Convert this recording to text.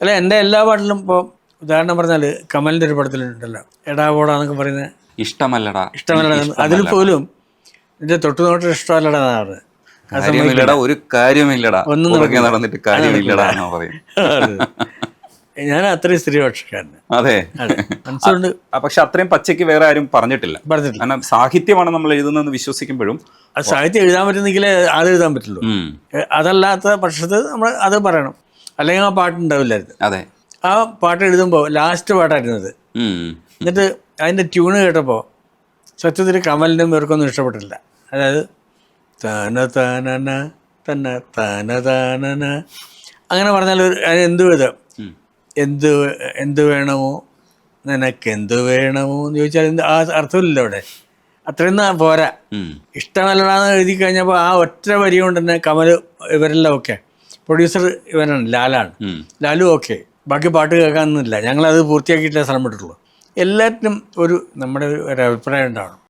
അല്ല എൻ്റെ എല്ലാ പാട്ടിലും ഇപ്പോൾ ഉദാഹരണം പറഞ്ഞാൽ കമലിൻ്റെ ഒരു പടത്തിലുണ്ടല്ലോ എടാ പോടാന്നൊക്കെ പറയുന്നത് ഇഷ്ടമല്ലടാ ഇഷ്ടമല്ല അതിൽ പോലും എൻ്റെ തൊട്ടു നോട്ടം ഇഷ്ടമല്ലടാ എന്നാണ് പറഞ്ഞത്. കാര്യമില്ലടാ, ഒരു കാര്യമില്ലടാ, ഒന്നും പുറകെ നടന്നിട്ട് കാര്യമില്ലടാ എന്നാ പറയും. ഞാൻ അത്രയും സ്ത്രീപക്ഷക്കാരന്. അതെ, മനസ്സുകൊണ്ട്. പക്ഷെ അത്രയും പച്ചയ്ക്ക് വേറെ ആരും പറഞ്ഞിട്ടില്ല. കാരണം സാഹിത്യമാണ് നമ്മൾ എഴുതുന്നതെന്ന് വിശ്വസിക്കുമ്പോഴും അത് സാഹിത്യം എഴുതാൻ പറ്റുന്നെങ്കിലേ അത് എഴുതാൻ പറ്റുള്ളൂ. അതല്ലാത്ത പക്ഷത്ത് നമ്മൾ അത് പറയണം, അല്ലെങ്കിൽ ആ പാട്ടുണ്ടാവില്ലായിരുന്നു. അതെ, ആ പാട്ട് എഴുതുമ്പോൾ ലാസ്റ്റ് പാട്ടായിരുന്നത്. എന്നിട്ട് അതിൻ്റെ ട്യൂണ് കേട്ടപ്പോൾ സത്യത്തിൽ കമലിനും ഇവർക്കൊന്നും ഇഷ്ടപ്പെട്ടില്ല. അതായത് താന താനന തന്ന താന താനന അങ്ങനെ പറഞ്ഞാൽ അതിന് എന്ത് വിധം എന്ത് വേണമോ നിനക്കെന്ത് വേണമോ എന്ന് ചോദിച്ചാൽ ആ അർത്ഥമില്ലല്ലോ അവിടെ. അത്രയൊന്നും പോരാ. ഇഷ്ടമല്ലടാന്ന് എഴുതി കഴിഞ്ഞപ്പോൾ ആ ഒറ്റ വരി കൊണ്ട് തന്നെ കമൽ ഇവരെല്ലാം ഓക്കെ. പ്രൊഡ്യൂസർ ഇവനാണ്, ലാലാണ്. ലാലു ഓക്കെ, ബാക്കി പാട്ട് കേൾക്കാനൊന്നുമില്ല. ഞങ്ങളത് പൂർത്തിയാക്കിയിട്ടേ സ്ഥലം വിട്ടിട്ടുള്ളൂ. എല്ലാറ്റിനും നമ്മുടെ ഒരു അഭിപ്രായം ഉണ്ടാവണം.